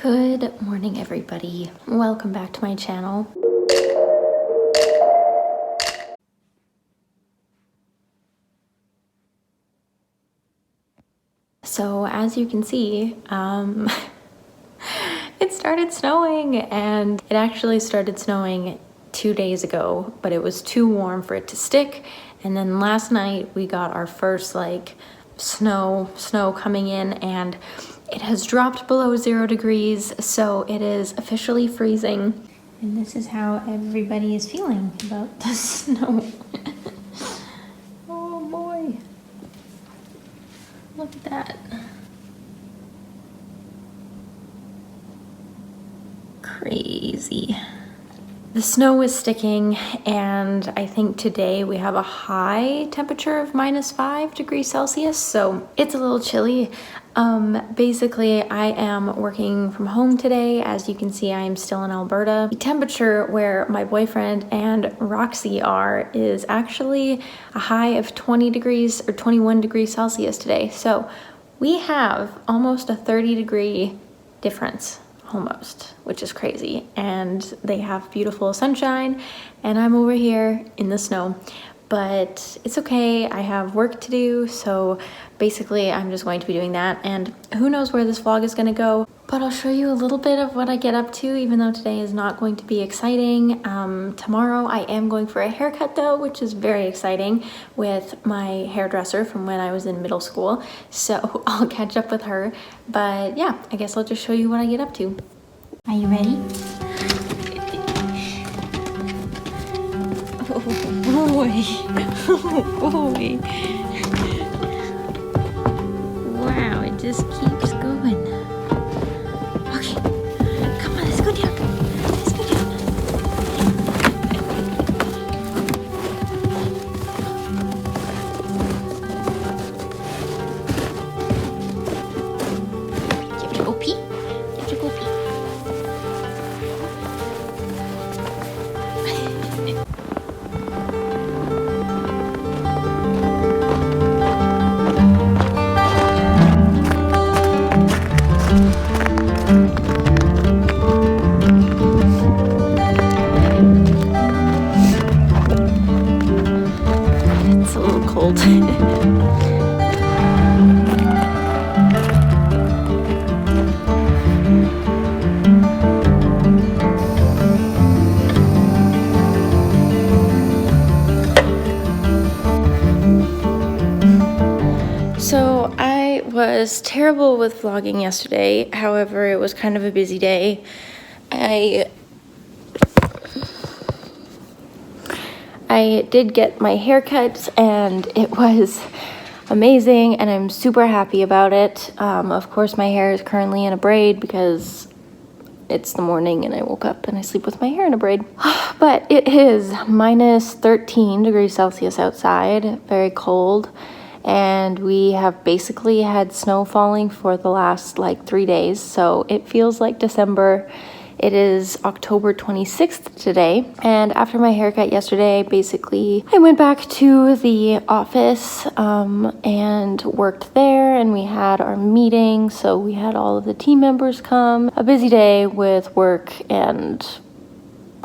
Good morning, everybody. Welcome back to my channel. So as you can see, it started snowing, and it actually started snowing 2 days ago, but it was too warm for it to stick. And then last night we got our first like snow coming in, and it has dropped below 0 degrees, so it is officially freezing. And this is how everybody is feeling about the snow. Oh boy. Look at that. Crazy. The snow is sticking, and I think today we have a high temperature of -5 degrees Celsius, so it's a little chilly. Basically, I am working from home today. As you can see, I am still in Alberta. The temperature where my boyfriend and Roxy are is actually a high of 20 degrees or 21 degrees Celsius today. So we have almost a 30-degree difference. Almost, which is crazy. And they have beautiful sunshine, and I'm over here in the snow. But it's okay, I have work to do, so basically I'm just going to be doing that, and who knows where this vlog is gonna go, but I'll show you a little bit of what I get up to, even though today is not going to be exciting. Tomorrow I am going for a haircut though, which is very exciting, with my hairdresser from when I was in middle school, so I'll catch up with her. But yeah, I guess I'll just show you what I get up to. Are you ready? Oh boy. Oh boy. Wow, it just keeps going. Okay, come on, let's go down. Let's go down. You have to go pee? You have to go pee? It's a little cold. So I was terrible with vlogging yesterday. However, it was kind of a busy day. I did get my haircut, and it was amazing, and I'm super happy about it. Of course, my hair is currently in a braid because it's the morning and I woke up and I sleep with my hair in a braid. But it is -13 degrees Celsius outside, very cold. And we have basically had snow falling for the last like 3 days, so it feels like December. It is October 26th today, and after my haircut yesterday, basically I went back to the office and worked there, and we had our meeting, so we had all of the team members come. A busy day with work and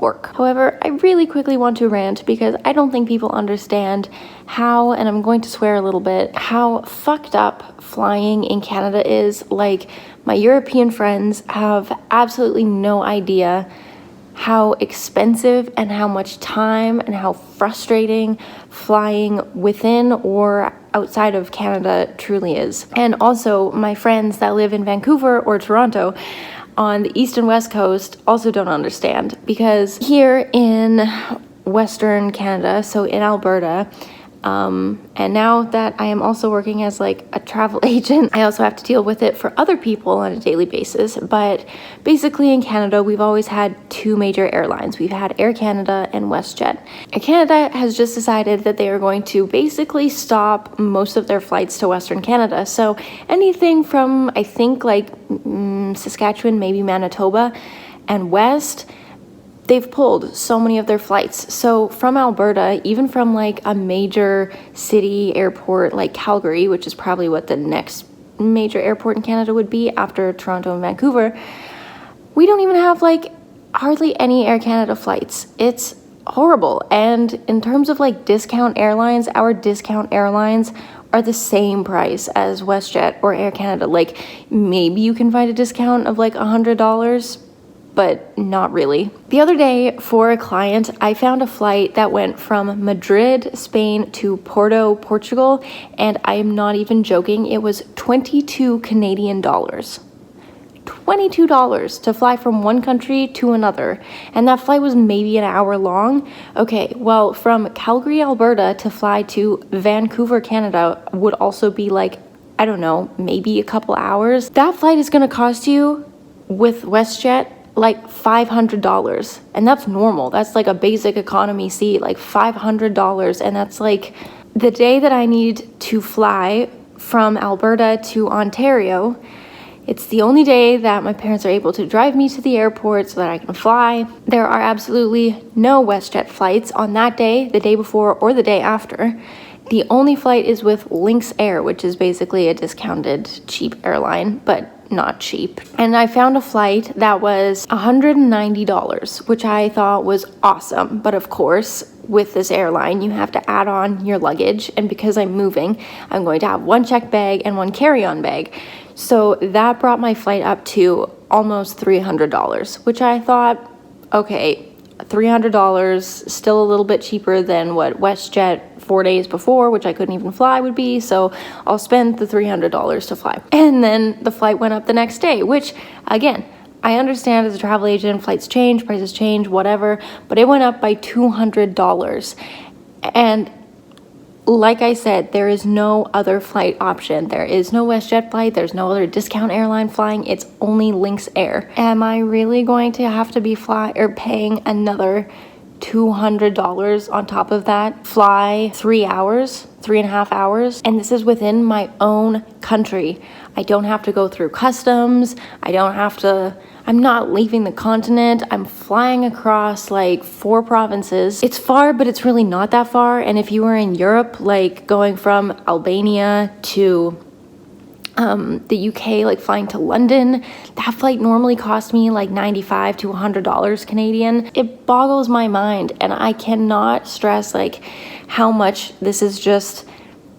work. However, I really quickly want to rant because I don't think people understand how, and I'm going to swear a little bit, how fucked up flying in Canada is. Like, my European friends have absolutely no idea how expensive and how much time and how frustrating flying within or outside of Canada truly is. And also, my friends that live in Vancouver or Toronto on the east and west coast also don't understand, because here in Western Canada, so in Alberta, and now that I am also working as like a travel agent, I also have to deal with it for other people on a daily basis. But basically in Canada, we've always had 2 major airlines. We've had Air Canada and WestJet. Air Canada has just decided that they are going to basically stop most of their flights to Western Canada. So anything from, I think, like Saskatchewan, maybe Manitoba, and west, they've pulled so many of their flights. So from Alberta, even from like a major city airport like Calgary, which is probably what the next major airport in Canada would be after Toronto and Vancouver, We don't even have like hardly any Air Canada flights. It's horrible. And in terms of like discount airlines, our discount airlines are the same price as WestJet or Air Canada. Like maybe you can find a discount of like $100, but not really. The other day for a client, I found a flight that went from Madrid, Spain to Porto, Portugal, and I am not even joking, it was 22 Canadian dollars. $22 to fly from one country to another, and that flight was maybe an hour long. Okay, well, from Calgary, Alberta to fly to Vancouver, Canada would also be like, I don't know, maybe a couple hours. That flight is gonna cost you, with WestJet, like $500, and that's normal. That's like a basic economy seat, like $500, and that's like the day that I need to fly from Alberta to Ontario. It's the only day that my parents are able to drive me to the airport so that I can fly. There are absolutely no WestJet flights on that day, the day before, or the day after. The only flight is with Lynx Air, which is basically a discounted, cheap airline, but not cheap. And I found a flight that was $190, which I thought was awesome. But of course, with this airline, you have to add on your luggage. And because I'm moving, I'm going to have one check bag and one carry-on bag. So that brought my flight up to almost $300, which I thought, okay, $300, still a little bit cheaper than what WestJet 4 days before, which I couldn't even fly, would be, so I'll spend the $300 to fly. And then the flight went up the next day, which, again, I understand as a travel agent, flights change, prices change, whatever, but it went up by $200. And like I said, there is no other flight option. There is no WestJet flight. There's no other discount airline flying. It's only Lynx Air. Am I really going to have to be paying another $200 on top of that? Fly 3 hours, 3.5 hours? And this is within my own country. I don't have to go through customs. I'm not leaving the continent. I'm flying across like 4 provinces. It's far, but it's really not that far. And if you were in Europe, like going from Albania to the UK, like flying to London, that flight normally cost me like $95 to $100 Canadian. It boggles my mind, and I cannot stress like how much this is just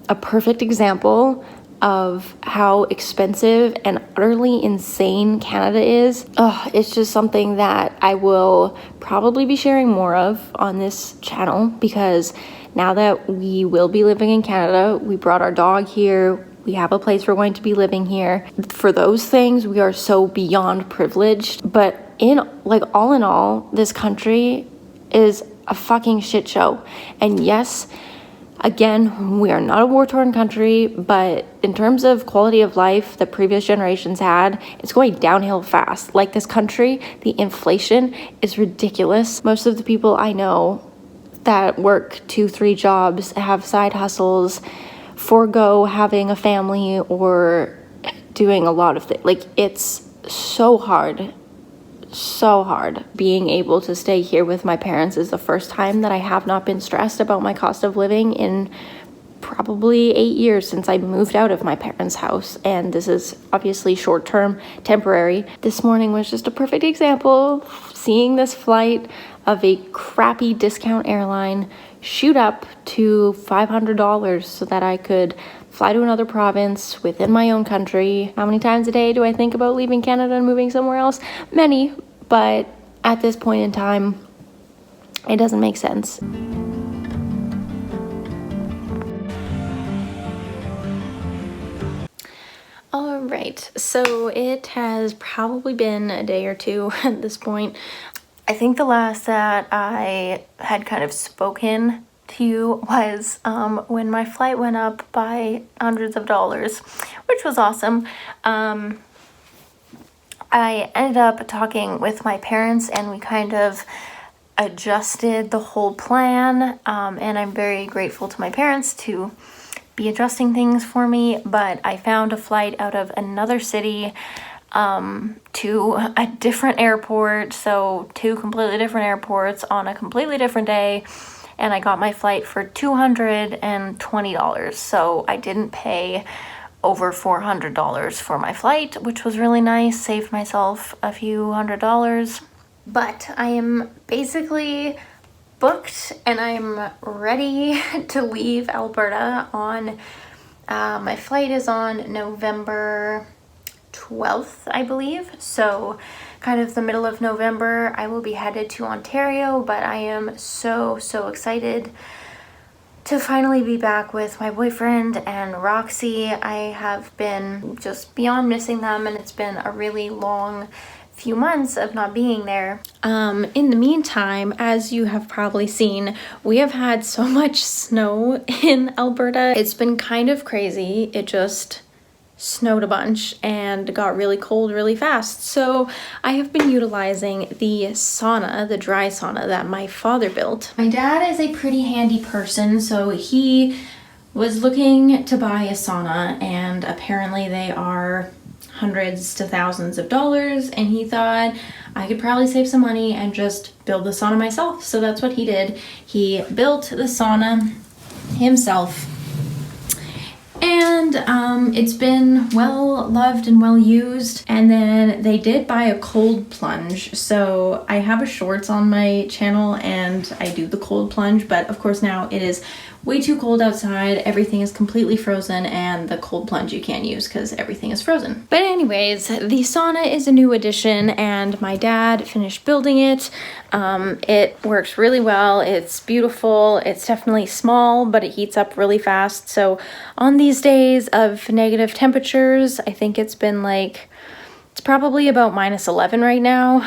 a perfect example of how expensive and utterly insane Canada is. It's just something that I will probably be sharing more of on this channel, because now that we will be living in Canada, we brought our dog here, we have a place we're going to be living here. For those things, we are so beyond privileged. But all in all, this country is a fucking shit show. And yes, again, we are not a war-torn country, but in terms of quality of life that previous generations had, it's going downhill fast. Like this country, the inflation is ridiculous. Most of the people I know that work 2-3 jobs, have side hustles, forego having a family or doing a lot of things. Like, it's so hard. Being able to stay here with my parents is the first time that I have not been stressed about my cost of living in probably 8 years since I moved out of my parents' house. And this is obviously short-term, temporary. This morning was just a perfect example. Seeing this flight of a crappy discount airline shoot up to $500 so that I could fly to another province within my own country. How many times a day do I think about leaving Canada and moving somewhere else? Many, but at this point in time, it doesn't make sense. All right, so it has probably been a day or two at this point. I think the last that I had kind of spoken to you was when my flight went up by hundreds of dollars, which was awesome. I ended up talking with my parents, and we kind of adjusted the whole plan, and I'm very grateful to my parents to be adjusting things for me. But I found a flight out of another city to a different airport, so 2 completely different airports on a completely different day, and I got my flight for $220, so I didn't pay over $400 for my flight, which was really nice. Saved myself a few $100s. But I am basically booked and I'm ready to leave Alberta on, my flight is on November 12th, I believe. So kind of the middle of November, I will be headed to Ontario, but I am so excited to finally be back with my boyfriend and Roxy. I have been just beyond missing them, and it's been a really long few months of not being there. In the meantime, as you have probably seen, we have had so much snow in Alberta. It's been kind of crazy. It just snowed a bunch and got really cold really fast. So I have been utilizing the sauna, the dry sauna that my father built. My dad is a pretty handy person, so he was looking to buy a sauna, and apparently they are hundreds to thousands of dollars, and he thought I could probably save some money and just build the sauna myself. So that's what he did. He built the sauna himself, and it's been well loved and well used. And then they did buy a cold plunge, so I have a shorts on my channel and I do the cold plunge, but of course now it is way too cold outside. Everything is completely frozen, and the cold plunge you can't use because everything is frozen. But anyways, the sauna is a new addition, and my dad finished building it. It works really well. It's beautiful. It's definitely small, but it heats up really fast. So on these days of negative temperatures, I think it's been like, it's probably about -11 right now,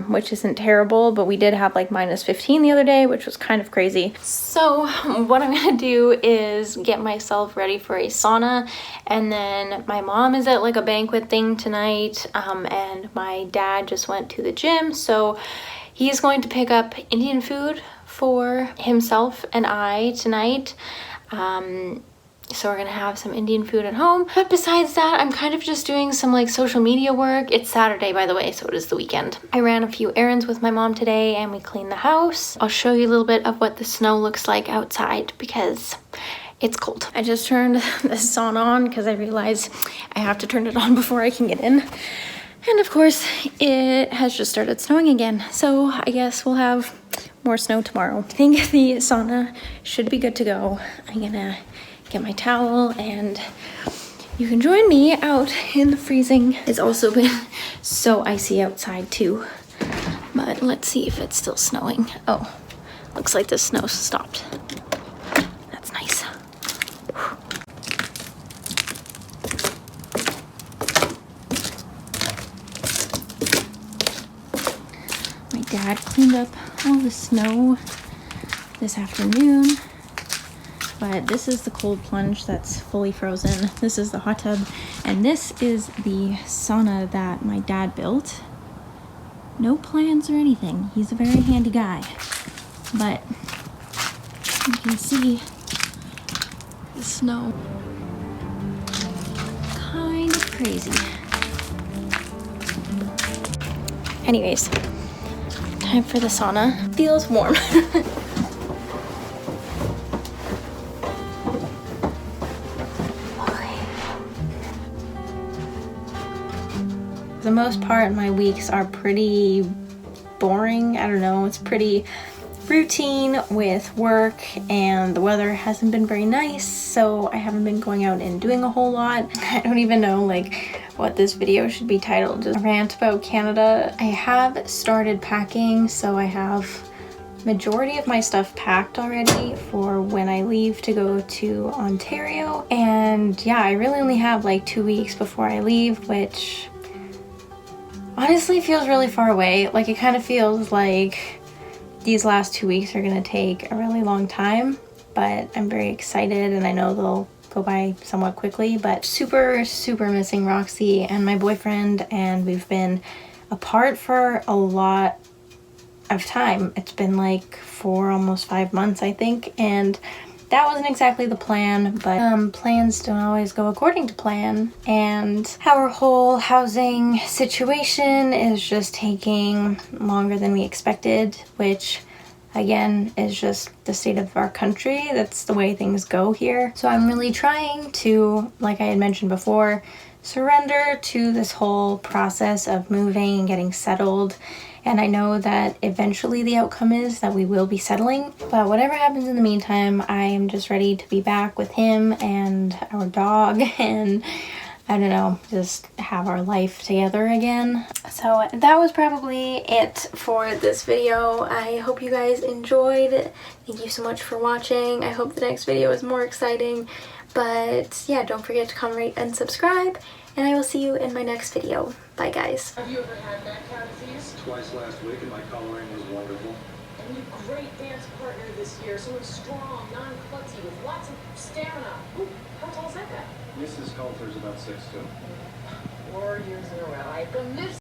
which isn't terrible, but we did have like -15 the other day, which was kind of crazy. So what I'm gonna do is get myself ready for a sauna, and then my mom is at like a banquet thing tonight, and my dad just went to the gym, so he's going to pick up Indian food for himself and I tonight. So we're gonna have some Indian food at home. But besides that, I'm kind of just doing some like social media work. It's Saturday, by the way, so it is the weekend. I ran a few errands with my mom today, and we cleaned the house. I'll show you a little bit of what the snow looks like outside because it's cold. I just turned the sauna on because I realized I have to turn it on before I can get in. And of course, it has just started snowing again. So I guess we'll have more snow tomorrow. I think the sauna should be good to go. I'm gonna get my towel, and you can join me out in the freezing. It's also been so icy outside too, but let's see if it's still snowing. Oh, looks like the snow stopped. That's nice. My dad cleaned up all the snow this afternoon. But this is the cold plunge that's fully frozen. This is the hot tub, and this is the sauna that my dad built. No plans or anything. He's a very handy guy. But you can see the snow. Kind of crazy. Anyways, time for the sauna. Feels warm. For the most part, my weeks are pretty boring. I don't know, it's pretty routine with work, and the weather hasn't been very nice, so I haven't been going out and doing a whole lot. I don't even know like what this video should be titled, just a rant about Canada. I have started packing, so I have majority of my stuff packed already for when I leave to go to Ontario. And yeah, I really only have like 2 weeks before I leave, which honestly feels really far away. Like, it kind of feels like these last 2 weeks are gonna take a really long time, but I'm very excited, and I know they'll go by somewhat quickly. But super missing Roxy and my boyfriend, and we've been apart for a lot of time. It's been like almost 5 months, I think, and that wasn't exactly the plan, but plans don't always go according to plan, and our whole housing situation is just taking longer than we expected, which again, is just the state of our country. That's the way things go here. So I'm really trying to, like I had mentioned before, surrender to this whole process of moving and getting settled. And I know that eventually the outcome is that we will be settling, but whatever happens in the meantime, I am just ready to be back with him and our dog and I don't know, just have our life together again. So that was probably it for this video. I hope you guys enjoyed. Thank you so much for watching. I hope the next video is more exciting. But yeah, don't forget to comment, rate, and subscribe. And I will see you in my next video. Bye, guys. Have you ever had that kind of disease? Twice last week, and my coloring was wonderful. And a great dance partner this year, someone strong, non-klutzy, with lots of stamina. Ooh, how tall's that guy? Mrs. Coulter's about 6'2". 4 years in a row. I've been this